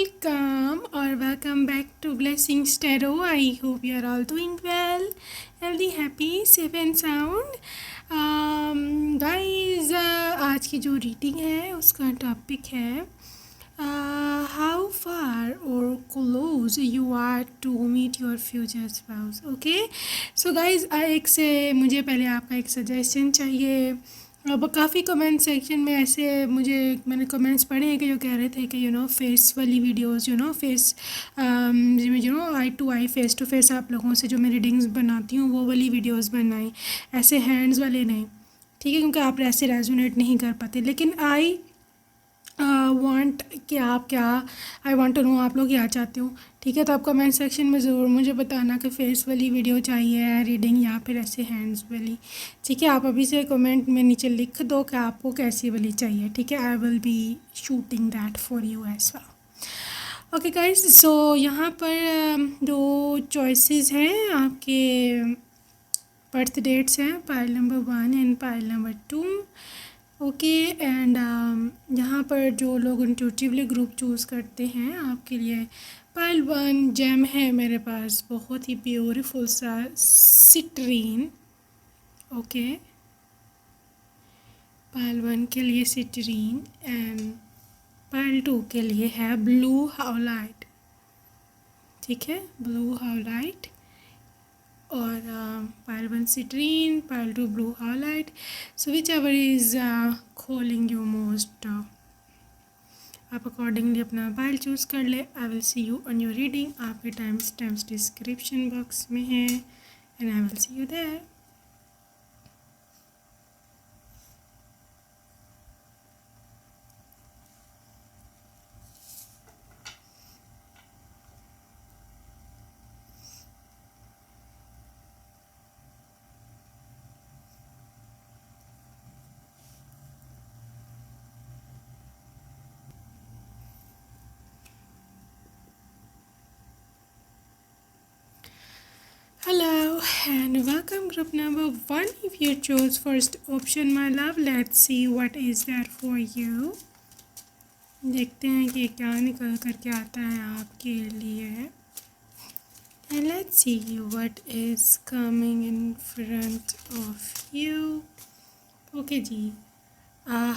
welcome or welcome back to Blessings Tarot. I hope you are all doing well, healthy, happy, safe and sound. Guys, आज की जो reading है उसका topic है how far or close you are to meet your future spouse. Okay, so guys, एक से मुझे पहले आपका एक सजेशन चाहिए. अब काफ़ी कमेंट सेक्शन में ऐसे मैंने कमेंट्स पढ़े हैं कि जो कह रहे थे कि फेस वाली videos face eye to eye face to face आप लोगों से जो मैं रीडिंग्स बनाती हूँ वो वाली वीडियोस बनाई, ऐसे हैंड्स वाले नहीं. ठीक है, क्योंकि आप ऐसे रेजोनेट नहीं कर पाते. लेकिन आई वांट कि आप क्या आई वांट टू नो आप लोग क्या चाहते हो. ठीक है, तो आप कमेंट सेक्शन में ज़रूर मुझे बताना कि फेस वाली वीडियो चाहिए रीडिंग या फिर ऐसे हैंड्स वाली. ठीक है, आप अभी से कमेंट में नीचे लिख दो कि आपको कैसी वाली चाहिए. ठीक है, I will be shooting that for you as well. Okay guys, so यहाँ पर दो चॉइसेस हैं आपके बर्थ डेट्स हैं, pile number 1 and pile number 2. Okay and यहाँ पर जो लोग इंट्यूटिवली ग्रुप चूज़ करते हैं आपके लिए पाइल 1 जेम है मेरे पास, बहुत ही ब्यूटीफुल सा सिट्रीन. ओके, पाइल 1 के लिए सिट्रीन एंड पाइल 2 के लिए है ब्लू हाउलाइट. ठीक है, ब्लू हाउलाइट और pile 1 citrine, pile 2 blue howlite. So whichever is calling you most, आप अकॉर्डिंगली अपना पाइल चूज़ कर ले. I will see you on your reading. आपके टाइम्स डिस्क्रिप्शन बॉक्स में है and I will see you there. Hello and welcome group number 1. If you chose first option my love, let's see what is there for you. देखते हैं कि क्या निकल कर के आता है आपके लिए. And let's see what is coming in front of you. Okay जी,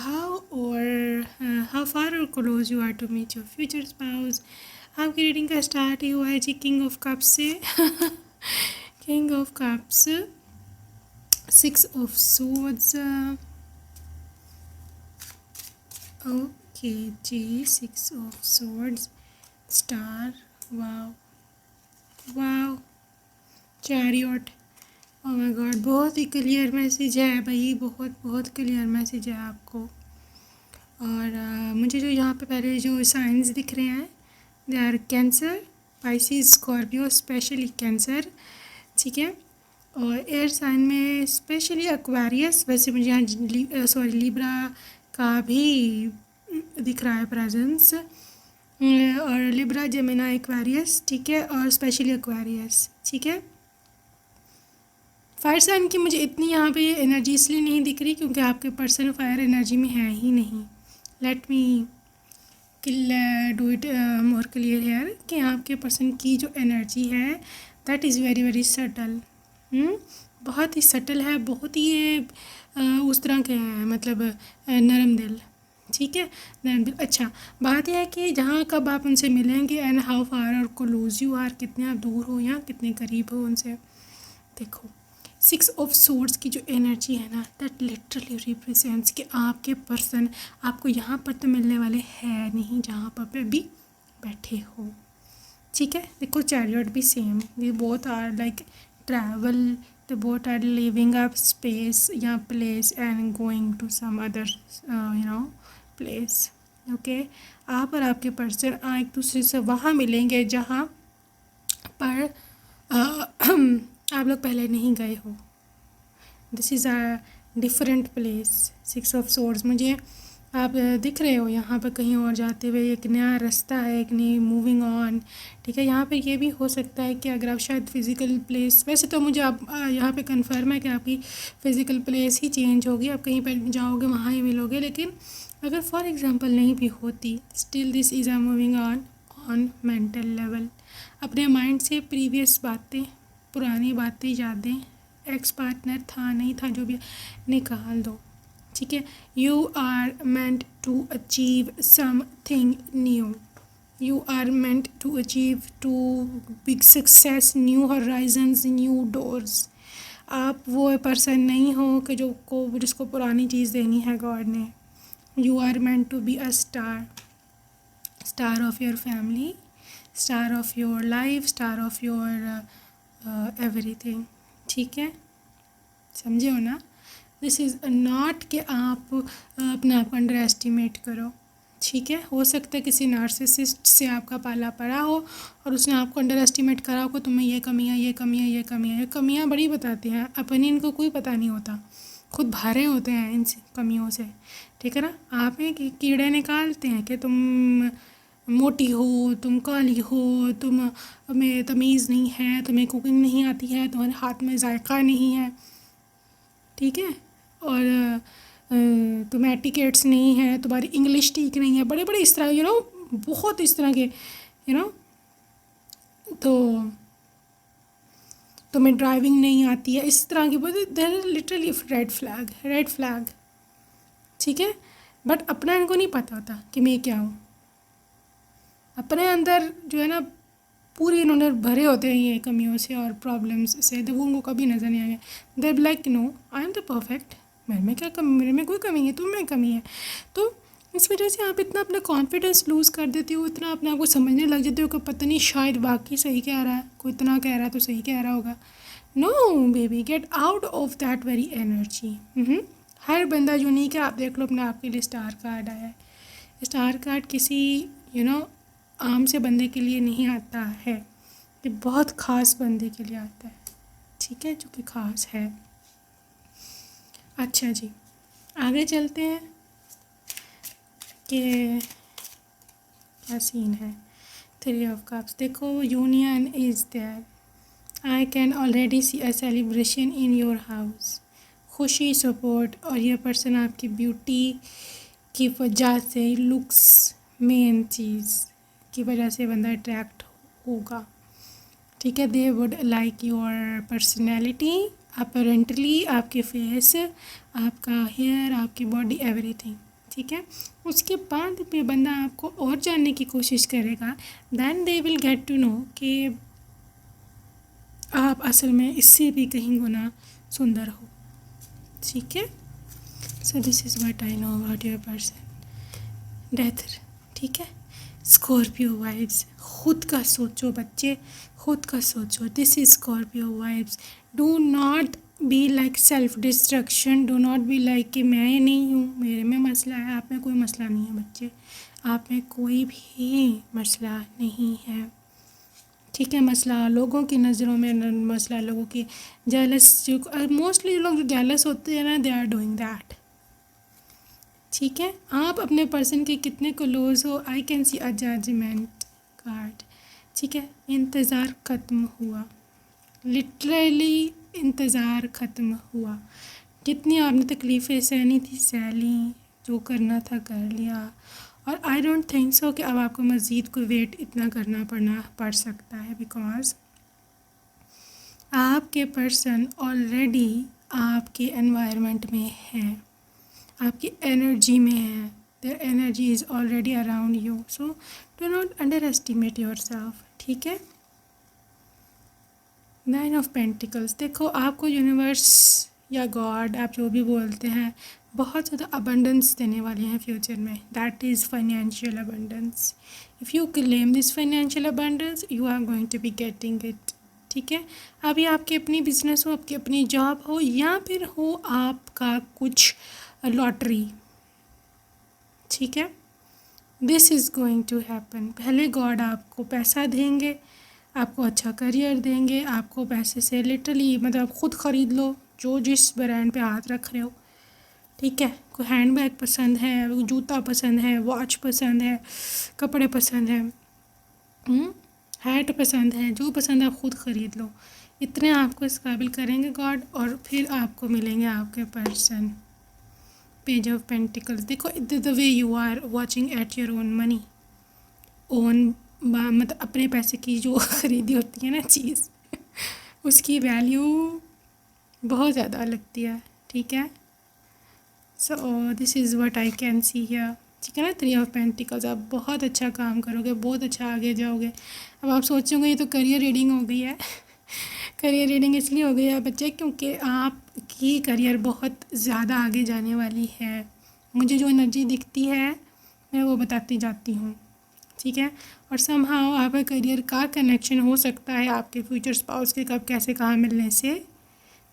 how far or close you are to meet your future spouse. आपकी रीडिंग का स्टार्ट ही हुआ है जी किंग ऑफ कप्स से. King of cups, 6 of swords. Okay जी, 6 of swords, star, wow wow, chariot. Oh my God, बहुत ही क्लियर मैसेज है भाई, बहुत बहुत क्लियर मैसेज है आपको. और मुझे जो यहाँ पे पहले जो साइंस दिख रहे हैं they are Cancer, Pisces, Scorpio, especially Cancer. ठीक है, और एयर साइन में स्पेशली एक्वेरियस. वैसे मुझे यहाँ लिब्रा का भी दिख रहा है प्रेजेंस, और लिब्रा, जेमिनी, एक्वेरियस. ठीक है, और स्पेशली एक्वेरियस. ठीक है, फायर साइन की मुझे इतनी यहाँ पे एनर्जी इसलिए नहीं दिख रही क्योंकि आपके पर्सन फायर एनर्जी में है ही नहीं. Let me do it more clear here कि आपके पर्सन की जो एनर्जी है that is very very subtle. बहुत ही सटल है, बहुत ही उस तरह के हैं, मतलब नरम दिल. ठीक है, नरम दिल. अच्छा, बात यह है कि जहाँ कब आप उनसे मिलेंगे एंड हाउ फार और क्लोज यू आर, कितने आप दूर हो या कितने करीब हो उनसे. देखो, 6 ऑफ सोर्ड्स की जो एनर्जी है ना दैट लिटरली रिप्रेजेंट्स कि आपके पर्सन आपको यहाँ पर तो मिलने वाले हैं नहीं जहाँ पर अभी बैठे हो. ठीक है, देखो चैरियट भी same, they both are like travel, they both are living a space या place and going to some other place. Okay, आप और आपके पर्सन एक दूसरे से वहाँ मिलेंगे जहाँ पर आप लोग पहले नहीं गए हो. This is a different place. 6 of swords, मुझे आप दिख रहे हो यहाँ पर कहीं और जाते हुए, एक नया रास्ता है, एक नई मूविंग ऑन. ठीक है, यहाँ पे ये भी हो सकता है कि अगर आप शायद फिज़िकल प्लेस, वैसे तो मुझे आप यहाँ पे कंफर्म है कि आपकी फ़िज़िकल प्लेस ही चेंज होगी, आप कहीं पर जाओगे वहाँ ही मिलोगे. लेकिन अगर फॉर एग्ज़ाम्पल नहीं भी होती, still this is a moving on on mental level. अपने माइंड से प्रीवियस बातें, पुरानी बातें, यादें, एक्स पार्टनर था नहीं था जो भी, निकाल दो। ठीक है। You are meant to achieve something new. You are meant to achieve to big success, new horizons, new doors. आप वो पर्सन नहीं हो कि जिसको पुरानी चीज़ देनी है गॉड ने। You are meant to be a star, star of your family, star of your life, star of your everything. ठीक है, समझे हो ना। दिस इज़ नॉट कि आप अपने आप को अंडर एस्टिमेट करो। ठीक है, हो सकता है किसी नार्सिसिस्ट से आपका पाला पड़ा हो और उसने आपको अंडर एस्टिमेट करा हो कि तुम्हें ये कमियाँ, ये कमियाँ, ये कमियाँ, ये कमियाँ बड़ी बताती हैं, अपनी इनको कोई पता नहीं होता, खुद भरे होते हैं इन कमियों से। ठीक है ना। आप में कीड़े निकालते हैं कि तुम मोटी हो, तुम काली हो, तुम में तमीज़ नहीं है, तुम्हें कुकिंग नहीं आती है, तुम्हारे हाथ में जायका नहीं है। ठीक है। और तुम्हें एटिकेट्स नहीं है, तुम्हारी इंग्लिश ठीक नहीं है, बड़े बड़े इस तरह बहुत इस तरह के तो तुम्हें ड्राइविंग नहीं आती है, इस तरह की there is literally red flag. ठीक है। बट अपना इनको नहीं पता होता कि मैं क्या हूँ। अपने अंदर जो है ना पूरी इन्होंने भरे होते हैं ये कमियों से और प्रॉब्लम्स से, तो वो उनको कभी नज़र नहीं आएंगे। They be like no I am the perfect, मेरे में क्या कमी, मेरे में कोई कमी है, तुम में कमी है। तो इस वजह से आप इतना अपना कॉन्फिडेंस लूज़ कर देते हो, इतना अपने आप को समझने लग जाते हो कि पता नहीं शायद वाकई सही कह रहा है, कोई इतना कह रहा है तो सही कह रहा होगा। No baby, get out of that very energy. हर बंदा यूनिक है। आप देख लो अपने आप के लिए स्टार कार्ड आया है। स्टार कार्ड किसी आम से बंदे के लिए नहीं आता है, ये बहुत ख़ास बंदे के लिए आता है। ठीक है, जो कि ख़ास है। अच्छा जी, आगे चलते हैं कि क्या सीन है। 3 ऑफ कप्स, देखो union is there, I can already see a celebration in your house. खुशी, सपोर्ट, और ये पर्सन आपकी ब्यूटी की वजह से, लुक्स मेन चीज़ की वजह से बंदा अट्रैक्ट होगा। ठीक है। They would like your personality, apparently आपके फेस, आपका हेयर, आपकी बॉडी, एवरीथिंग। ठीक है। उसके बाद भी बंदा आपको और जानने की कोशिश करेगा। Then they will get to know कि आप असल में इससे भी कहीं गुना सुंदर हो। ठीक है। So this is what I know about your person. Death. ठीक है। स्कॉर्पियो वाइब्स, खुद का सोचो बच्चे, खुद का सोचो। This is Scorpio vibes. Do not be like self destruction, do not be like कि मैं नहीं हूँ, मेरे में मसला है। आप में कोई मसला नहीं है बच्चे, आप में कोई भी मसला नहीं है। ठीक है। मसला लोगों की नज़रों में, मसला लोगों की जेलस, जो मोस्टली जो लोग जो जेलस होते हैं ना, दे आर डूइंग दैट। ठीक है। आप अपने पर्सन के कितने क्लोज हो, I can see a judgement card. ठीक है। इंतज़ार ख़त्म हुआ, लिटरली इंतज़ार ख़त्म हुआ। जितनी आपने तकलीफ़ें सहनी थी सह ली, जो करना था कर लिया, और आई डोंट थिंक सो कि अब आपको मज़ीद कोई वेट इतना करना पड़ सकता है, बिकॉज आपके पर्सन ऑलरेडी आपके एनवायरनमेंट में है, आपकी एनर्जी में है। Their energy is already around you, so do not under estimate your self. ठीक है। 9 ऑफ पेंटिकल्स, देखो आपको यूनिवर्स या गॉड, आप जो भी बोलते हैं, बहुत ज़्यादा अबंडेंस देने वाले हैं फ्यूचर में। That is financial abundance. If you claim this financial abundance, you are going to be getting it. ठीक है। अभी आपकी अपनी बिजनेस हो, आपकी अपनी जॉब हो, या फिर हो आपका कुछ लॉटरी। ठीक है। This is going to happen. पहले गॉड आपको पैसा देंगे, आपको अच्छा करियर देंगे, आपको पैसे से लिटरली मतलब आप खुद ख़रीद लो जो जिस ब्रांड पे हाथ रख रहे हो। ठीक है। कोई हैंड बैग पसंद है, जूता पसंद है, वॉच पसंद है, कपड़े पसंद है, हैट पसंद है, जो पसंद है आप खुद ख़रीद लो। इतने आपको इस काबिल करेंगे गॉड, और फिर आपको मिलेंगे आपके पर्सन। पेज ऑफ पेंटिकल्स, देखो the way you are watching at your own money, own मतलब अपने पैसे की जो खरीदी होती है ना चीज़, उसकी वैल्यू बहुत ज़्यादा लगती है, ठीक है। So this is what I can see here, ठीक है ना। 3 ऑफ पेंटिकल्स, आप बहुत अच्छा काम करोगे, बहुत अच्छा आगे जाओगे। अब आप सोचोगे ये तो करियर रीडिंग हो गई है। करियर रीडिंग इसलिए हो गई है बच्चे क्योंकि आपकी करियर बहुत ज़्यादा आगे जाने वाली है। मुझे जो एनर्जी दिखती है मैं वो बताती जाती हूँ, ठीक है। और समहाउ आपका करियर का कनेक्शन हो सकता है आपके फ्यूचर स्पाउस के कब कैसे कहाँ मिलने से।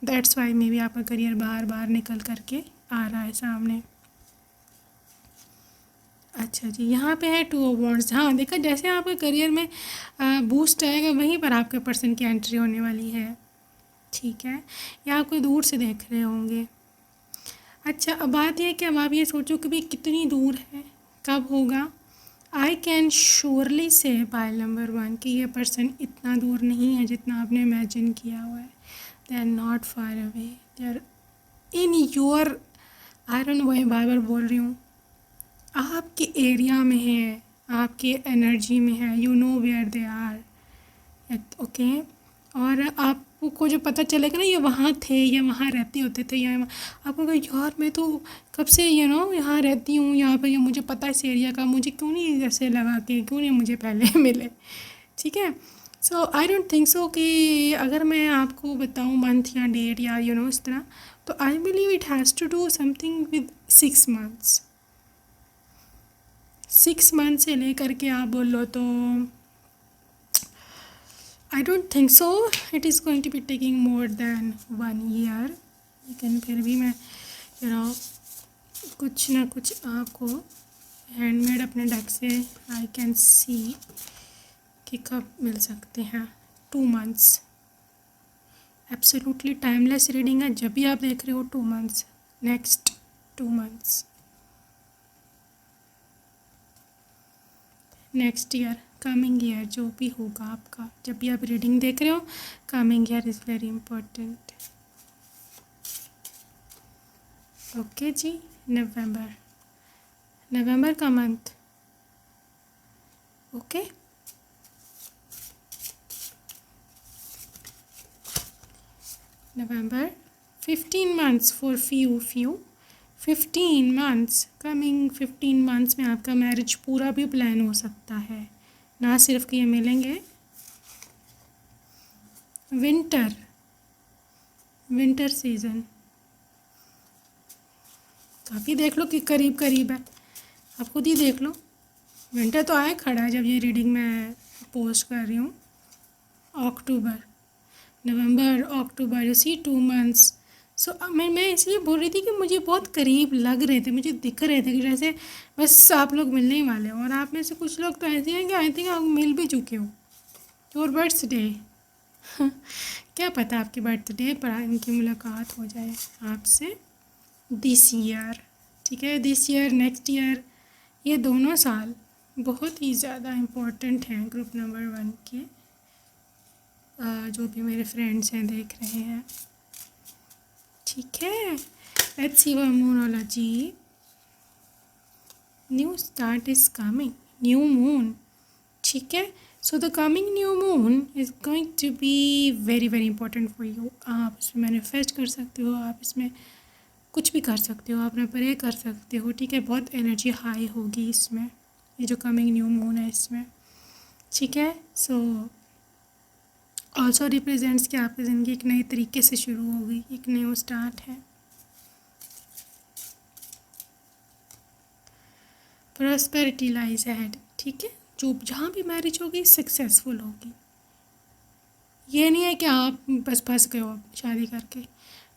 दैट्स वाई मे बी आपका करियर बार बार निकल करके आ रहा है सामने। अच्छा जी, यहाँ पे है 2 ऑफ वॉन्ड्स। हाँ देखा, जैसे आपके करियर में बूस्ट आएगा वहीं पर आपके पर्सन की एंट्री होने वाली है, ठीक है। या आपको दूर से देख रहे होंगे। अच्छा, अब बात यह है कि अब आप ये सोचो कि भाई कितनी दूर है, कब होगा। आई कैन श्योरली से पाइल नंबर 1 कि ये पर्सन इतना दूर नहीं है जितना आपने इमेजिन किया हुआ है। They are not far away, they are in your, I don't know वही बार बार बोल रही हूँ, आपके एरिया में है, आपके एनर्जी में है, you know where they are, okay. और आपको जो पता चलेगा ना ये वहाँ थे या वहाँ रहते होते थे, या आपको कहा यार मैं तो कब से यहाँ रहती हूँ, यहाँ पर, ये मुझे पता है इस एरिया का, मुझे क्यों नहीं जैसे लगा कि क्यों नहीं मुझे पहले मिले, ठीक है। सो आई डोंट थिंक सो कि अगर मैं आपको बताऊँ मंथ या डेट या इस तरह, तो I believe it has to do something with 6 months. 6 month से लेकर के आप बोलो तो I don't think so it is going to be taking more than 1 year. लेकिन फिर भी मैं कुछ ना कुछ आपको हैंडमेड अपने डेक से आई कैन सी कि कब मिल सकते हैं। 2 मंथ्स एब्सोल्युटली टाइमलेस रीडिंग है, जब भी आप देख रहे हो 2 months, next 2 months, next year, coming year, जो भी होगा आपका, जब भी आप रीडिंग देख रहे हो, coming year is very important. Okay जी, नवंबर, नवंबर का month, okay. November, 15 months for few 15 months, coming 15 months में आपका मैरिज पूरा भी प्लान हो सकता है, ना सिर्फ कि ये मिलेंगे। विंटर, विंटर सीज़न, काफ़ी देख लो कि करीब करीब है, आप खुद ही देख लो। विंटर तो आया खड़ा है जब ये रीडिंग मैं पोस्ट कर रही हूँ। अक्टूबर, नवंबर, अक्टूबर, इसी 2 मंथ्स। सो मैं इसलिए बोल रही थी कि मुझे बहुत करीब लग रहे थे, मुझे दिख रहे थे कि जैसे बस आप लोग मिलने ही वाले हो। और आप में से कुछ लोग तो ऐसे हैं कि आई थिंक आप मिल भी चुके हो। योर बर्थडे, क्या पता आपके बर्थडे पर इनकी मुलाकात हो जाए आपसे दिस ईयर, ठीक है। दिस ईयर, नेक्स्ट ईयर, ये दोनों साल बहुत ही ज़्यादा इम्पोर्टेंट हैं ग्रुप नंबर 1 के। जो भी मेरे फ्रेंड्स हैं देख रहे हैं, ठीक है। Let's see numerology. New start is coming, new moon, ठीक है। So the coming new moon is going to be very very important for you. आप इसमें मैनिफेस्ट कर सकते हो, आप इसमें कुछ भी कर सकते हो, अपना प्रे कर सकते हो, ठीक है। बहुत एनर्जी हाई होगी इसमें, ये जो कमिंग न्यू मून है इसमें, ठीक है। सो ऑल्सो रिप्रेजेंट्स कि आपकी ज़िंदगी एक नए तरीके से शुरू होगी, एक न्यू स्टार्ट है। प्रॉस्पेरिटी लाइज अहेड, ठीक है। जो जहाँ भी मैरिज होगी सक्सेसफुल होगी, ये नहीं है कि आप बस फंस गए हो शादी करके।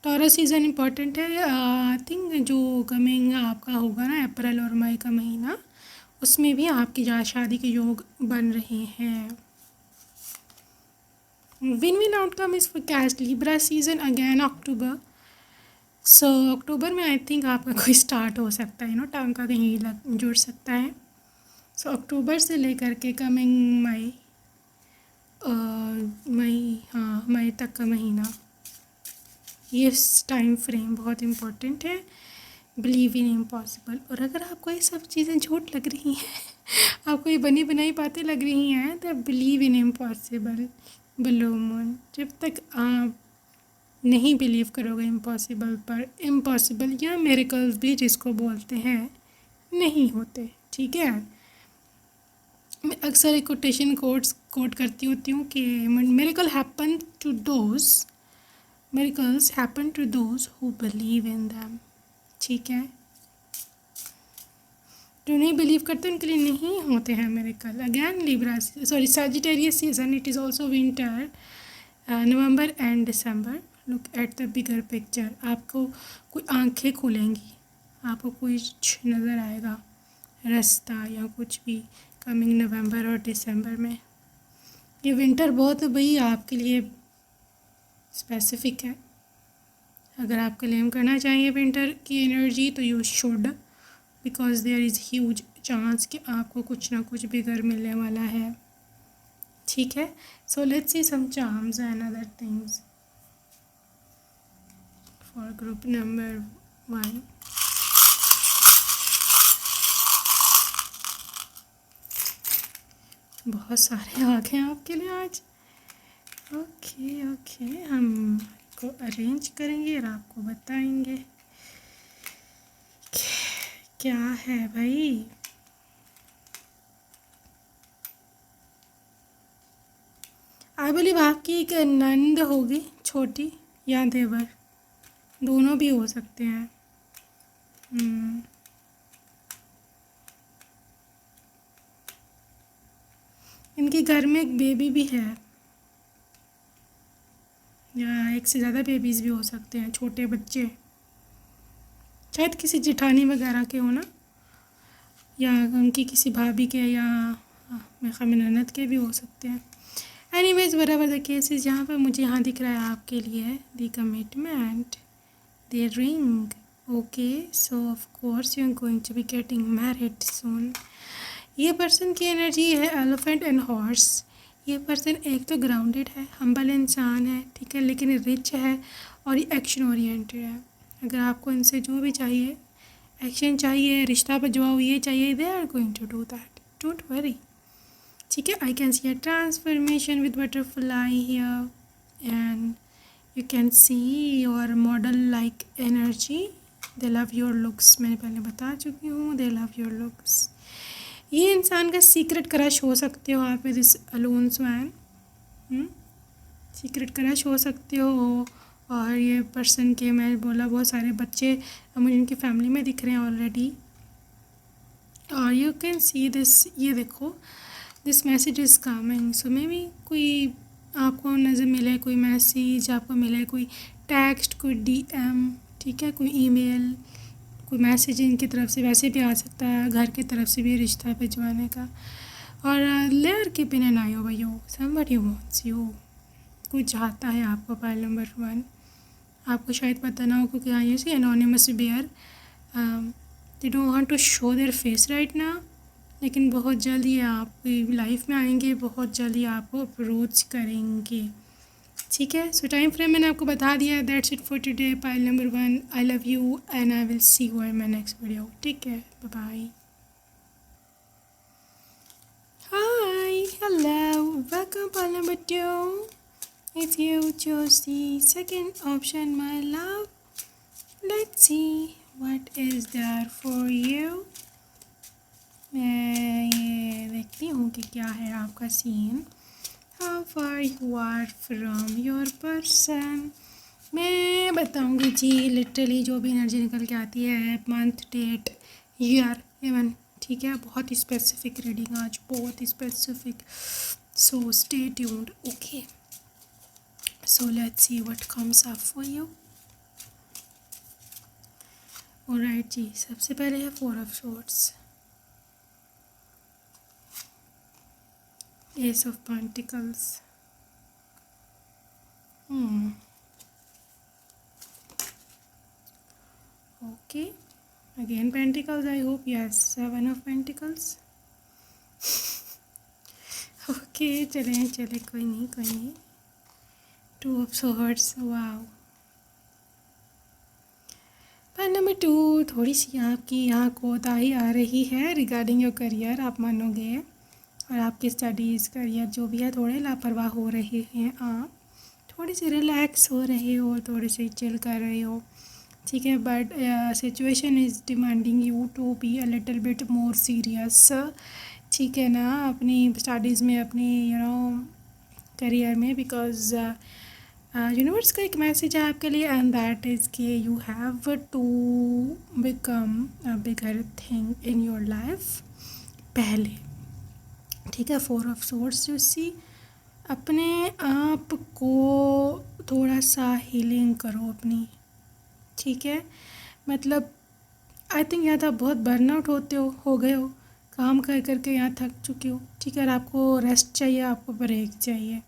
टॉरस सीज़न इम्पॉर्टेंट है। आई थिंक जो कमिंग आपका होगा ना अप्रैल और मई का महीना, उसमें भी आपकी शादी के योग बन रहे हैं। Win outcome is for cast Libra season again October. So October में आई थिंक आपका कोई स्टार्ट हो सकता है, टाइम का कहीं जुड़ सकता है। सो अक्टूबर से लेकर के कमिंग मई, मई तक का महीना, ये टाइम फ्रेम बहुत इम्पोर्टेंट है। Believe in impossible. और अगर आपको ये सब चीज़ें झूठ लग रही हैं, आपको ये बनी बनाई बातें लग रही हैं तो believe in impossible blue moon. जब तक आप नहीं बिलीव करोगे इम्पॉसिबल पर, इम्पॉसिबल या मिरेकल्स भी जिसको बोलते हैं, नहीं होते। ठीक है, मैं अक्सर एक कोटेशन कोट करती होती हूँ कि miracle happen to those miracles happen to those who believe in them। ठीक है, जो नहीं बिलीव करते उनके लिए नहीं होते हैं miracle. Again Libra, sorry Sagittarius season, it is also winter, November and December. Look at the bigger picture. आपको कोई आंखें खुलेंगी, आपको कुछ नज़र आएगा, रास्ता या कुछ भी कमिंग नवंबर और दिसंबर में। ये विंटर बहुत भाई आपके लिए स्पेसिफिक है। अगर आप क्लेम करना चाहिए विंटर की एनर्जी तो you should, because there is huge chance कि आपको कुछ ना कुछ बिगर मिलने वाला है। ठीक है, so let's see some charms and other things for group number 1। बहुत सारे आ गए आपके लिए आज। ओके, हम को अरेंज करेंगे और आपको बताएंगे क्या है भाई। आई बिलीव आपकी एक नंद होगी छोटी या देवर, दोनों भी हो सकते हैं। इनके घर में एक बेबी भी है, या एक से ज़्यादा बेबीज़ भी हो सकते हैं, छोटे बच्चे, शायद किसी जेठानी वगैरह के हो ना, या उनकी किसी भाभी के, या मेरे ख्याल में ननद के भी हो सकते हैं। एनीवेज बराबर द केसेस, यहाँ पर मुझे यहाँ दिख रहा है आपके लिए the commitment, the ring. Okay, so of course you are going to be getting married soon. ये पर्सन की एनर्जी है एलिफेंट एंड हॉर्स। ये पर्सन एक तो ग्राउंडेड है, हम्बल इंसान है, ठीक है, लेकिन रिच है और ये एक्शन ओरिएंटेड है। अगर आपको इनसे जो भी चाहिए, एक्शन चाहिए, रिश्ता पर जवाब ये चाहिए, they are going to do that, don't worry. ठीक है, I can see a transformation with butterfly here and you can see your model like energy. They love your looks, मैंने पहले बता चुकी हूँ, दे लव योर लुक्स। ये इंसान का सीक्रेट क्रश हो सकते हो आप this alone swan, secret crush हो सकते हो। और ये पर्सन के, मैं बोला बहुत सारे बच्चे मुझे इनकी फैमिली में दिख रहे हैं ऑलरेडी। और यू कैन सी दिस, ये देखो, this message is coming. So may be कोई आपको नज़र मिले, कोई मैसेज आपको मिले, कोई टेक्स्ट, कोई DM, ठीक है, कोई ईमेल, कोई मैसेज इनकी तरफ से वैसे भी आ सकता है, घर की तरफ से भी रिश्ता भिजवाने का। और लेयर की पिन एन आई over you, somebody wants you, कोई चाहता है आपको। पाइल नंबर 1, आपको शायद पता ना हो क्योंकि I see anonymous bear, they don't want to show their face right now, लेकिन बहुत जल्द ये आपकी लाइफ में आएंगे, बहुत जल्द ये आपको अप्रोच करेंगे। ठीक है, सो टाइम फ्रेम मैंने आपको बता दिया। That's it for today, pile number 1। I love you and I will see you in my next video. ठीक है, bye bye. Hi, hello, welcome pile number 2। If you chose the second option, my love, let's see what is there for you। मैं ये देखती हूँ कि क्या है आपका scene. How far you are from your person। मैं बताऊँगी जी, लिटरली जो भी एनर्जी निकल के आती है, मंथ, डेट, ईयर, इवन, ठीक है, बहुत स्पेसिफिक रीडिंग आज, बहुत specific. So stay tuned, okay. So let's see what comes up for you. Alright जी, सबसे पहले है 4 of swords, Ace of Pentacles, okay, again Pentacles, I hope, yes, 7 of Pentacles, okay, चले कोई नहीं, 2 of Swords, wow, point number 2, थोड़ी सी आपकी यहाँ कोताही आ रही है रिगार्डिंग योर करियर, आप मानोगे, और आपकी स्टडीज़ करियर जो भी है, थोड़े लापरवाह हो रहे हैं आप, थोड़ी सी रिलैक्स हो रहे हो, थोड़ी सी चिल कर रहे हो, ठीक है, but situation is demanding you to be a little bit more serious, ठीक है ना, अपनी स्टडीज़ में, अपनी करियर में, बिकॉज यूनिवर्स का एक मैसेज है आपके लिए, एंड दैट इज़ कि you have to become a bigger thing in your life पहले, ठीक है। 4 ऑफ सोर्स यू सी, अपने आप को थोड़ा सा हीलिंग करो अपनी, ठीक है, मतलब आई थिंक यहाँ तो आप बहुत बर्नआउट हो गए हो, काम कर करके यहाँ थक चुके हो, ठीक है, और आपको रेस्ट चाहिए, आपको ब्रेक चाहिए,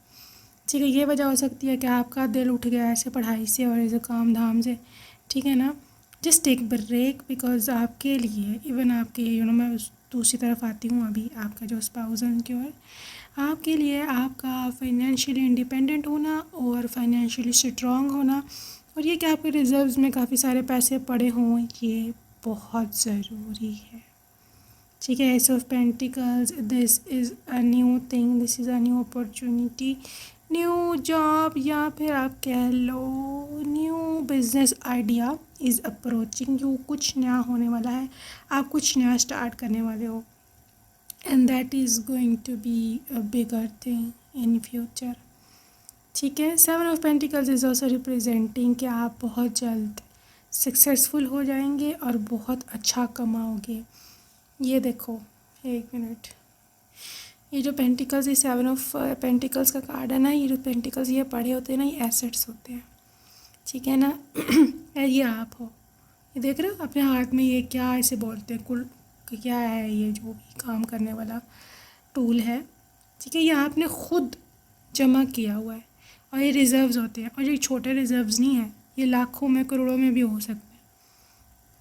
ठीक है। ये वजह हो सकती है कि आपका दिल उठ गया ऐसे पढ़ाई से और ऐसे काम धाम से, ठीक है ना, जस्ट टेक ब्रेक, बिकॉज आपके लिए, इवन आपके मैं दूसरी तरफ आती हूँ, अभी आपका जो स्पाउस है उनकी ओर, आपके लिए आपका फाइनेंशियली इंडिपेंडेंट होना और फाइनेंशियली स्ट्रॉन्ग होना, और ये कि आपके रिजर्व्स में काफ़ी सारे पैसे पड़े हों, ये बहुत ज़रूरी है, ठीक है। Ace of pentacles, this is a new thing, this is a new opportunity, new job, या फिर आप कह लो new business idea is approaching you, कुछ नया होने वाला है, आप कुछ नया स्टार्ट करने वाले हो, and that is going to be a bigger thing in future, ठीक है। 7 of pentacles is also representing कि आप बहुत जल्द सक्सेसफुल हो जाएंगे और बहुत अच्छा कमाओगे। ये देखो, एक मिनट, ये जो पेंटिकल्स, ये 7 ऑफ पेंटिकल्स का कार्ड है ना, ये जो पेंटिकल्स ये पड़े होते हैं ना, ये एसेट्स होते हैं, ठीक है ना। ये आप हो, ये देख रहे हो अपने हाथ में, ये क्या इसे बोलते हैं, कुल क्या है, ये जो भी काम करने वाला टूल है, ठीक है, ये आपने खुद जमा किया हुआ है, और ये रिज़र्व्स होते हैं, और ये छोटे रिज़र्व्स नहीं हैं, ये लाखों में करोड़ों में भी हो सकते हैं,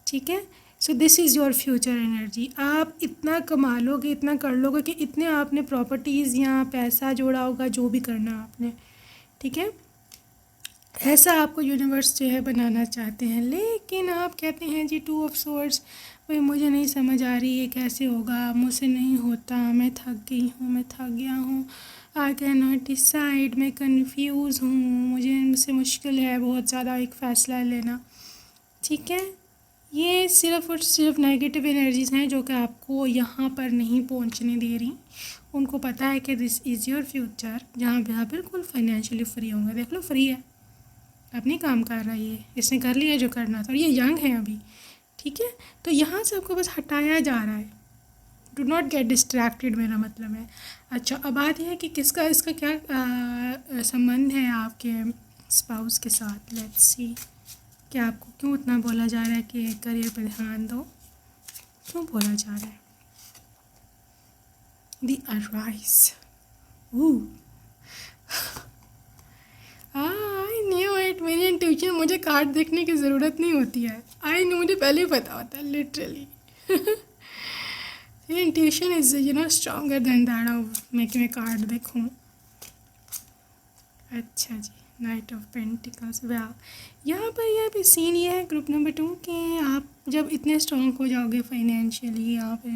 ठीक है। So this is your future energy, आप इतना कमा लोगे, इतना कर लोगे कि इतने आपने प्रॉपर्टीज़ या पैसा जोड़ा होगा, जो भी करना आपने, ठीक है, ऐसा आपको यूनिवर्स जो है बनाना चाहते हैं, लेकिन आप कहते हैं जी 2 ऑफ सोर्ड्स, भाई मुझे नहीं समझ आ रही है कैसे होगा, मुझसे नहीं होता, मैं थक गई हूँ, मैं थक गया हूँ, आई कैन नॉट डिसाइड, मैं कंफ्यूज हूँ, मुझसे मुश्किल है बहुत ज़्यादा एक फ़ैसला लेना, ठीक है। ये सिर्फ़ और सिर्फ नेगेटिव एनर्जीज़ हैं जो कि आपको यहाँ पर नहीं पहुँचने दे रही, उनको पता है कि दिस इज़ योर फ्यूचर, जहाँ पे आप बिल्कुल फाइनेंशियली फ्री होंगे, देख लो फ्री है, अब नहीं काम कर रहा है, ये इसने कर लिया जो करना था, और ये यंग है अभी, ठीक है, तो यहाँ से आपको बस हटाया जा रहा है, डू नॉट गेट डिस्ट्रैक्टेड, मेरा मतलब है। अच्छा, अब बात यह है कि किसका इसका क्या संबंध है आपके स्पाउस के साथ, लेट्स सी, कि आपको क्यों इतना बोला जा रहा है कि करियर पर ध्यान दो, क्यों बोला जा रहा है। The arise, I knew it, मेरी इंट्यूशन, मुझे कार्ड देखने की ज़रूरत नहीं होती है, आई नो, मुझे पहले ही पता होता है literally. Intuition is stronger than that of मैं कार्ड देखूँ। अच्छा जी, नाइट ऑफ पेंटिकल्स, वाह, यहाँ पर यह भी सीन ये है ग्रुप नंबर 2 कि आप जब इतने स्ट्रॉन्ग हो जाओगे फाइनेंशियली, यहाँ पे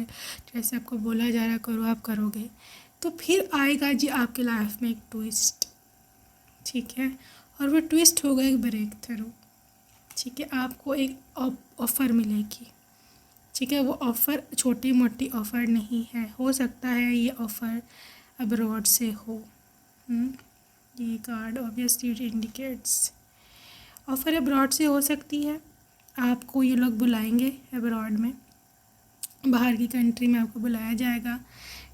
जैसे आपको बोला जा रहा करो, आप करोगे, तो फिर आएगा जी आपके लाइफ में एक ट्विस्ट, ठीक है, और वो ट्विस्ट होगा एक ब्रेक थ्रू, ठीक है, आपको एक ऑफ़र मिलेगी, ठीक है, वो ऑफ़र छोटी मोटी ऑफ़र नहीं है, हो सकता है ये ऑफ़र अब्रॉड से हो, ये card obviously indicates offer abroad से हो सकती है, आपको ये लोग बुलाएंगे अब्रॉड में, बाहर की कंट्री में आपको बुलाया जाएगा,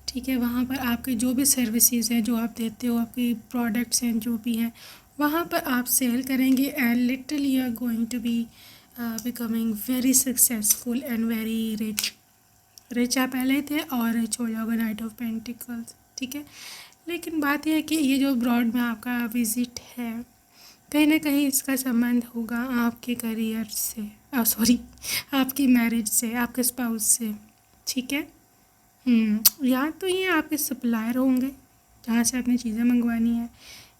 ठीक है, वहाँ पर आपके जो भी सर्विसेज हैं जो आप देते हो, आपके प्रोडक्ट्स हैं जो भी हैं, वहाँ पर आप सेल करेंगे, and literally you are going to be becoming very successful and very rich आप पहले थे और रिच हो जाओगे, नाइट ऑफ पेंटिकल्स, ठीक है। लेकिन बात यह है कि ये जो ब्रॉड में आपका विज़िट है, कहीं ना कहीं इसका संबंध होगा आपके करियर से, सॉरी आपकी मैरिज से, आपके स्पाउस से, ठीक है। या तो ये आपके सप्लायर होंगे जहाँ से आपने चीज़ें मंगवानी है,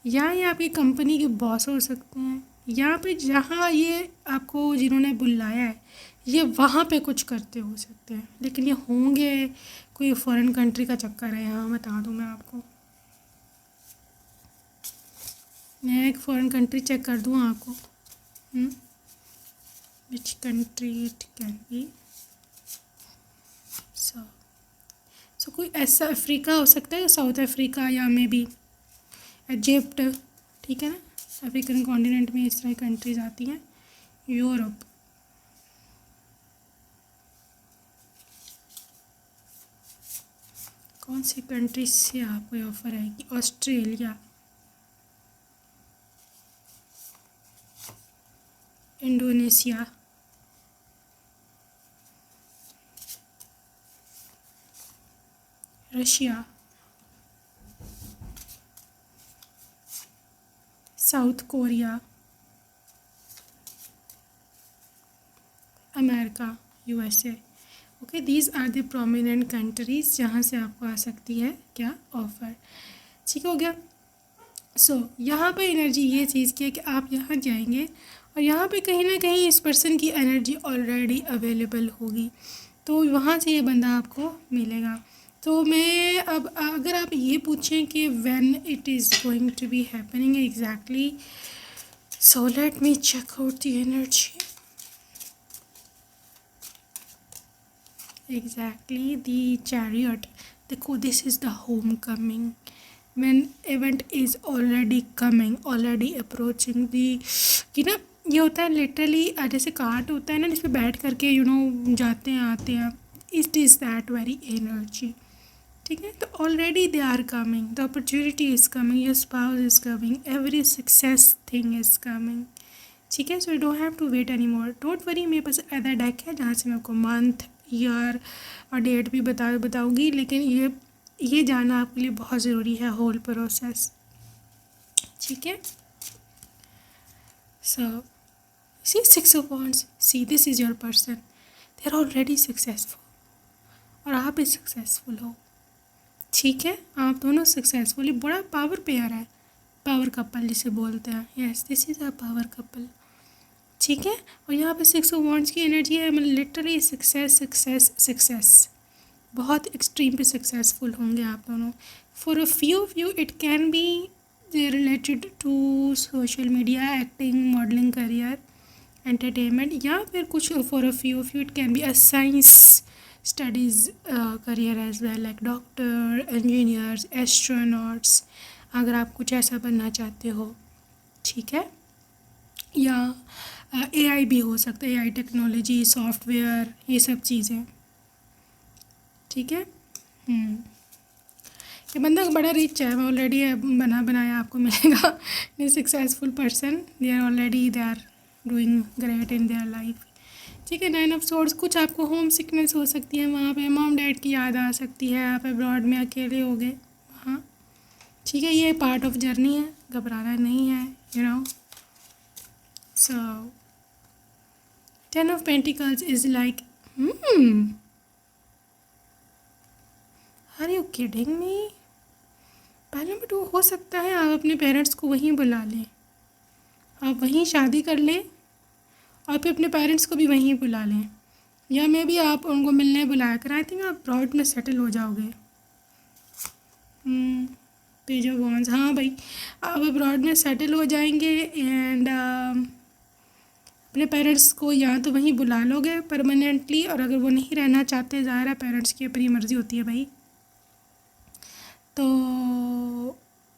या ये आपकी कंपनी के बॉस हो सकते हैं, यहाँ पे जहाँ ये आपको जिन्होंने बुलाया है ये वहाँ पे कुछ करते हो सकते हैं, लेकिन ये होंगे कोई फॉरेन कंट्री का चक्कर है यहाँ, बता दूँ मैं आपको। मैं एक फॉरेन कंट्री चेक कर दूँ आपको। Which country it can be. So कोई ऐसा अफ्रीका हो सकता है, साउथ अफ्रीका या मे बी इजिप्ट, ठीक है ना। अफ्रीकन कॉन्टिनेंट में इस तरह की कंट्रीज आती हैं। यूरोप, कौन सी कंट्री से आपको ऑफर आएगी? Australia, Indonesia, Russia, South Korea, America, USA. Okay, these are the prominent countries जहाँ से आपको आ सकती है क्या ऑफ़र। ठीक हो गया। यहाँ पे एनर्जी ये चीज़ की है कि आप यहाँ जाएंगे और यहाँ पे कहीं ना कहीं इस पर्सन की एनर्जी ऑलरेडी अवेलेबल होगी, तो वहाँ से ये बंदा आपको मिलेगा। तो मैं अब अगर आप ये पूछें कि when it is going to be happening exactly, so let me check out the energy. Exactly the chariot. देखो, this is the homecoming when event is already coming, already approaching the, कि ना ये होता है literally जैसे cart होता है ना जिस पे बैठ करके जाते हैं आते हैं, it is that very energy. ठीक है, तो already they are coming, the opportunity is coming, your spouse is coming, every success thing is coming. ठीक है, so you don't have to wait any more, don't worry. मेरे पास other deck है जहाँ से मैं आपको मंथ, ईयर और डेट भी बताऊँगी, लेकिन ये जानना आपके लिए बहुत ज़रूरी है, होल प्रोसेस। ठीक है, so see 6 of wands, see this is your person, they are already successful और आप भी सक्सेसफुल हो। ठीक है, आप दोनों सक्सेसफुली, बड़ा पावर पेयर है, पावर कपल जिसे बोलते हैं। Yes, this is a power couple. ठीक है, और यहाँ पे 6 ऑफ वांड्स की एनर्जी है, मतलब लिटरली सक्सेस सक्सेस सक्सेस, बहुत एक्सट्रीम पे सक्सेसफुल होंगे आप दोनों। For a few of you it can be related to social media, acting, modelling career, entertainment, या फिर कुछ for a few of you it can be a science studies career as well, like doctor, engineers, astronauts, अगर आप कुछ ऐसा बनना चाहते हो। ठीक है, या AI भी हो सकता है, AI टेक्नोलॉजी, सॉफ्टवेयर, ये सब चीज़ें। ठीक है, ये बंदा बड़ा रिच है, ऑलरेडी बना बनाया आपको मिलेगा। ये successful person, they are already, they are doing great in their life. ठीक है, 9 ऑफ सोर्ड्स, कुछ आपको होम सिकनेस हो सकती है, वहाँ पे मॉम डैड की याद आ सकती है, आप अब्रॉड में अकेले हो गए। हाँ, ठीक है, ये पार्ट ऑफ जर्नी है, घबराना नहीं है, you know. So 10 of pentacles is like, are you kidding me? पहले बट वो हो सकता है आप अपने पेरेंट्स को वहीं बुला लें, आप वहीं शादी कर लें और फिर अपने पेरेंट्स को भी वहीं बुला लें, या मे भी आप उनको मिलने बुलाया कर। आई थिंक आप अब्रॉड में सेटल हो जाओगे। पेज ऑफ वॉन्ड्स, हाँ भाई, आप अब्रॉड में सेटल हो जाएंगे एंड अपने पेरेंट्स को या तो वहीं बुला लोगे परमानेंटली, और अगर वो नहीं रहना चाहते, ज़ाहिर है पेरेंट्स की अपनी मर्ज़ी होती है भाई, तो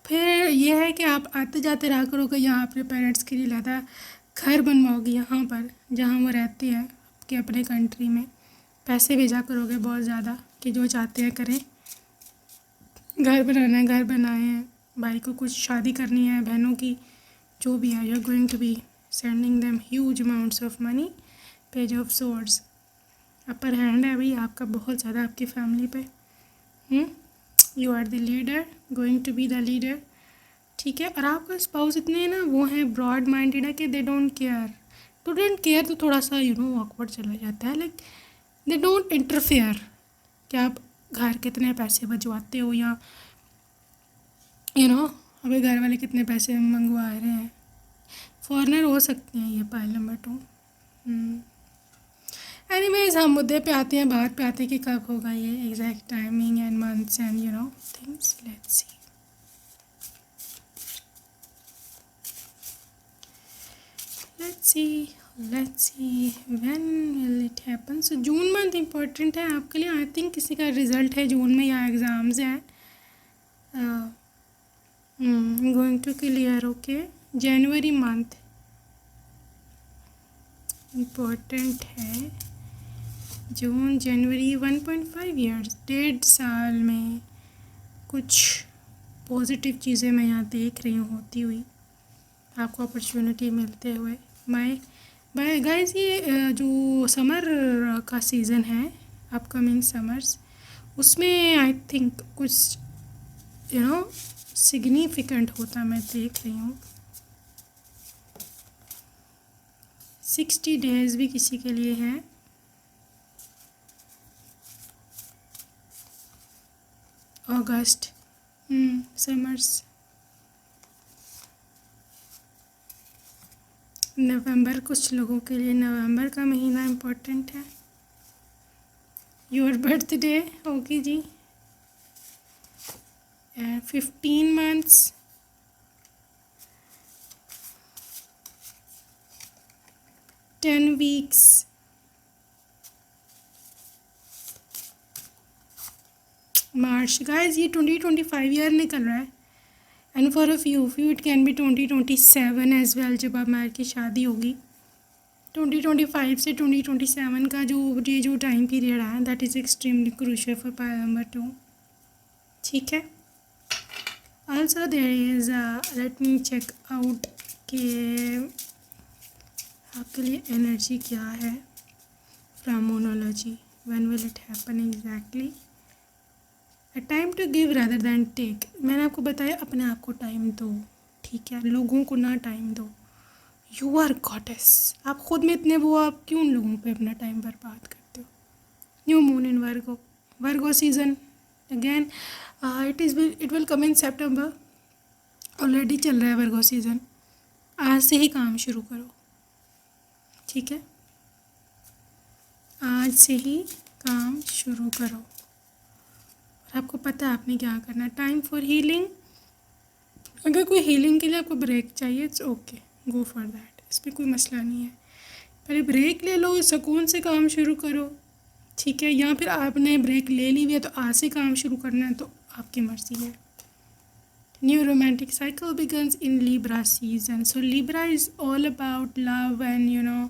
फिर ये है कि आप आते जाते रहा करोगे, यहाँ अपने पेरेंट्स के लिए ज़्यादा घर बनवाओगे यहाँ पर जहाँ वो रहते हैं, आपके अपने कंट्री में पैसे भेजा करोगे बहुत ज़्यादा कि जो चाहते हैं करें, घर बनाना है घर बनाए हैं, भाई को कुछ शादी करनी है, बहनों की, जो भी है, you are going to be sending them huge amounts of money. Page of swords, upper hand है भाई आपका बहुत ज़्यादा आपकी फैमिली पे। You are the leader, going to be the leader. ठीक है, और आपका स्पाउस इतने ना वो है ब्रॉड माइंडेड है कि दे डोंट केयर, तो थोड़ा सा ऑकवर्ड चला जाता है, लाइक दे डोंट इंटरफेयर कि आप घर कितने पैसे बचवाते हो, या अभी घर वाले कितने पैसे मंगवा रहे हैं। फॉरेनर हो सकते हैं ये पाइल नंबर 2। एनीवेज हम मुद्दे पे आते हैं, बात पे आते हैं कि कब होगा ये exact timing and months and you know things. Let's see. Let's see when will it happen। So June month important है आपके लिए। आई थिंक किसी का रिजल्ट है जून में या एग्ज़ाम्स हैं। Going to clear. ओके, जनवरी मंथ इम्पोर्टेंट है। जून जनवरी 1.5 ईयर्स, 1.5 साल में कुछ पॉजिटिव चीज़ें मैं यहाँ देख रही हूँ होती हुई, आपको अपॉर्चुनिटी मिलते हुए। बाय गाइस, ये जो समर का सीज़न है, अपकमिंग समर्स, उसमें आई थिंक कुछ यू नो सिग्निफिकेंट होता मैं देख रही हूँ। 60 डेज भी किसी के लिए है। अगस्त, समर्स। नवंबर, कुछ लोगों के लिए नवंबर का महीना इम्पोर्टेंट है। योर बर्थडे होगी जी। 15 months, ten weeks, March. Guys ये 2025 ईयर निकल रहा है and for a few it can be 2027 as well, जब आप मार की शादी होगी। 2025 से 2027 का जो टाइम पीरियड है, that is extremely crucial for pile number 2। ठीक है। Also there is let me check out कि आपके लिए एनर्जी क्या है from numerology. When will it happen exactly. A time to give rather than take. मैंने आपको बताया अपने आप को टाइम दो, ठीक है, लोगों को ना टाइम दो। You are goddess. आप खुद में इतने वो, आप क्यों उन लोगों पे अपना टाइम बर्बाद करते हो। New moon in Virgo season again. It will come in September. Already चल रहा है वर्गो सीज़न। आज से ही काम शुरू करो, ठीक है, आज से ही काम शुरू करो। और आपको पता है आपने क्या करना है। Time for healing. अगर कोई हीलिंग के लिए आपको ब्रेक चाहिए, it's okay, go for that, इसमें कोई मसला नहीं है। पहले ब्रेक ले लो, सुकून से काम शुरू करो, ठीक है। या फिर आपने ब्रेक ले ली हुई है तो आज से काम शुरू करना है, तो आपकी मर्ज़ी है। New romantic cycle begins in Libra season. So Libra is all about love and you know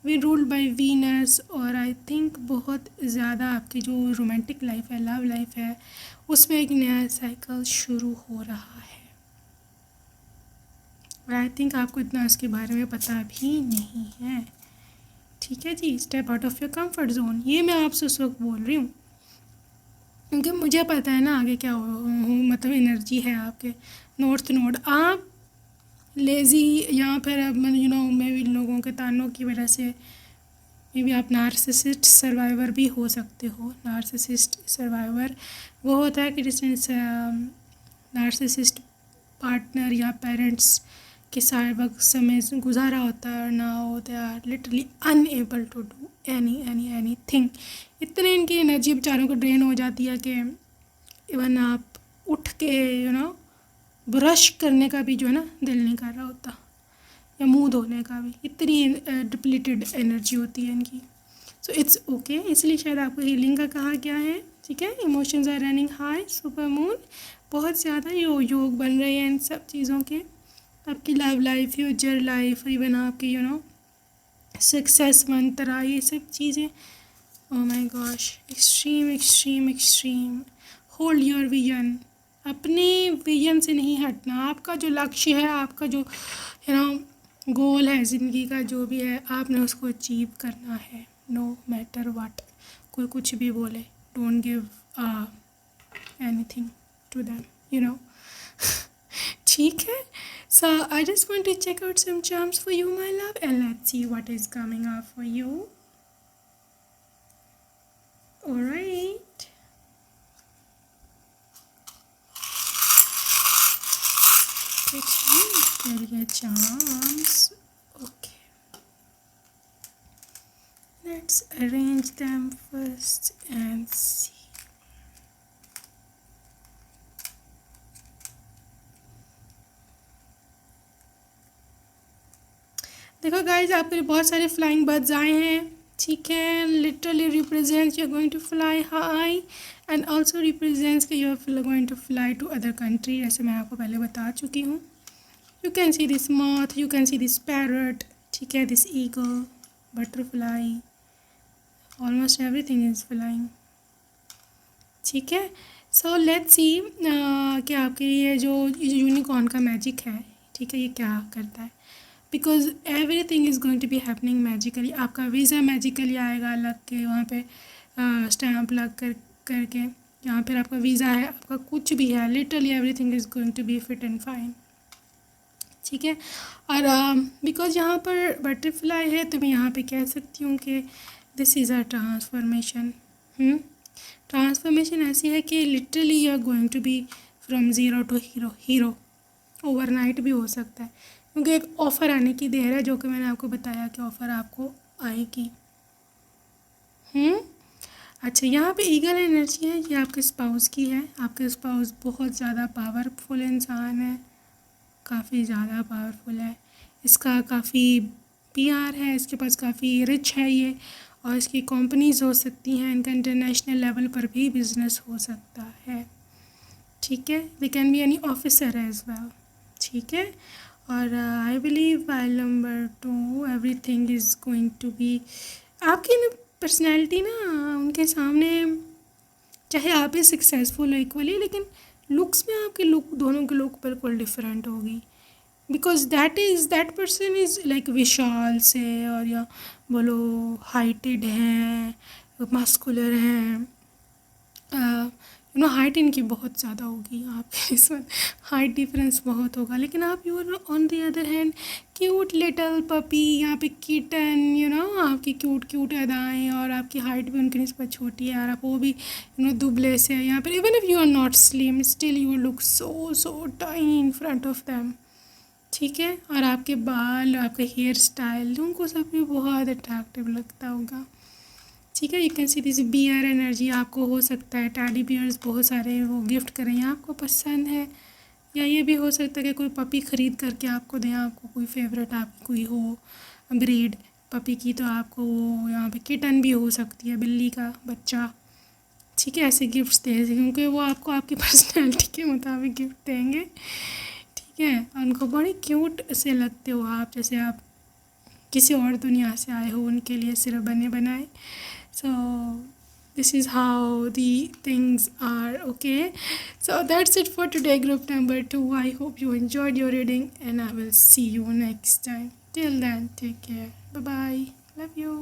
we ruled by Venus. और आई थिंक बहुत ज़्यादा आपकी जो रोमांटिक लाइफ है, लव लाइफ है, उसमें एक नया साइकिल शुरू हो रहा है। और आई थिंक आपको इतना उसके बारे में पता भी नहीं है, ठीक है जी। Step out of your comfort zone, ये मैं आपसे उस वक्त बोल रही हूँ क्योंकि मुझे पता है ना आगे क्या हो, मतलब एनर्जी है आपके नॉर्थ नोड। आप लेज़ी या फिर यू नो मे भी लोगों के तानों की वजह से मे भी आप नार्सिसिस्ट सर्वाइवर भी हो सकते हो। नार्सिसिस्ट सर्वाइवर वो होता है कि जिसने नार्सिसिस्ट पार्टनर या पेरेंट्स के साथ वक्त समय गुजारा होता है और ना हो, they are literally unable to do anything. इतने इनकी एनर्जी बेचारों को ड्रेन हो जाती है कि इवन आप उठ के यू नो ब्रश करने का भी जो है ना दिल नहीं कर रहा होता, या मुंह धोने का भी। इतनी डिप्लीटेड एनर्जी होती है इनकी। सो इट्स ओके, इसलिए शायद आपको हीलिंग का कहा गया है, ठीक है। Emotions are running high, super moon बहुत ज़्यादा योग बन रहे हैं इन सब चीज़ों के। आपकी love life, future life, even आपकी यू नो सक्सेस मंत्रा, ये सब चीज़ें। Oh my gosh, extreme extreme extreme. Hold your vision. अपने विजन से नहीं हटना। आपका जो लक्ष्य है, आपका जो यू नो गोल है ज़िंदगी का, जो भी है, आपने उसको अचीव करना है, नो मैटर व्हाट। कोई कुछ भी बोले, don't give anything to them, you know. ठीक है। So I just want to check out some charms for you, my love, and let's see what is coming up for you. All right. Get your charms. arrange them first and see. देखो guys, आपके लिए बहुत सारे flying birds आए हैं, ठीक है. Literally represents you are going to fly high and also represents कि you are going to fly to other country. ऐसे मैं आपको पहले बता चुकी हूँ. You can see this moth, you can see this parrot, ठीक है, this eagle, butterfly, almost everything is flying, ठीक है. सो लेट्स सी कि आपके ये जो यूनिकॉर्न का मैजिक है, ठीक है, ये क्या करता है. Because everything is going to be happening magically. आपका वीज़ा मैजिकली आएगा लग के वहाँ पे, स्टैम्प लग करके यहाँ पर आपका वीज़ा है, आपका कुछ भी है, literally everything is going to be fit and fine, ठीक है. और बिकॉज यहाँ पर बटरफ्लाई है तो मैं यहाँ पे कह सकती हूँ कि this is a transformation. Transformation ऐसी है कि literally you are going to be from zero to hero. Overnight भी हो सकता है क्योंकि एक ऑफ़र आने की देर है, जो कि मैंने आपको बताया कि ऑफ़र आपको आएगी. अच्छा, यहाँ पे ईगल एनर्जी है, ये आपके स्पाउस की है. आपके स्पाउस बहुत ज़्यादा पावरफुल इंसान है, काफ़ी ज़्यादा पावरफुल है. इसका काफ़ी पीआर है, इसके पास काफ़ी रिच है ये, और इसकी कंपनीज हो सकती हैं, इनका इंटरनेशनल लेवल पर भी बिजनेस हो सकता है, ठीक है. They can be any officer as well, ठीक है. और I believe pile number 2 everything is going to be. आपकी ना पर्सनैलिटी ना उनके सामने, चाहे आप ही सक्सेसफुल हो इक्वली, लेकिन लुक्स में आपके लुक, दोनों के लुक बिल्कुल डिफरेंट होगी. Because that person is like Vishal से, और या बोलो हाइटेड हैं, मस्कुलर हैं, यू नो हाइट इनकी बहुत ज़्यादा होगी, आपके इसमें हाइट डिफरेंस बहुत होगा. लेकिन आप you are on the other hand cute little puppy, यहाँ पे किटन, यू नो आपकी क्यूट अदाएँ, और आपकी हाइट भी उनकी निस्बत छोटी है, और आप वो भी यू नो दुबले से यहाँ पर. Even if you are not slim still you look so tiny in front of them, ठीक है. और आपके बाल, आपका हेयर स्टाइल, उनको सब भी बहुत अट्रैक्टिव लगता होगा, ठीक है. You can see this bear energy. आपको हो सकता है टेडी बियर्स बहुत सारे वो गिफ्ट करें, या आपको पसंद है, या ये भी हो सकता है कि कोई पपी ख़रीद करके आपको दें. आपको कोई फेवरेट आपकी कोई हो ब्रीड पपी की, तो आपको वो यहाँ पे किटन भी हो सकती है, बिल्ली का बच्चा, ठीक है. ऐसे गिफ्ट्स दें क्योंकि वो आपको आपकी पर्सनैलिटी के मुताबिक गिफ्ट देंगे, ठीक है. और उनको बड़ी क्यूट से लगते हो आप, जैसे आप किसी और दुनिया से आए हो उनके लिए सिर्फ बने बनाए. So this is how the things are, okay. So that's it for today, group number 2. I hope you enjoyed your reading, and I will see you next time. Till then, take care. Bye bye. Love you.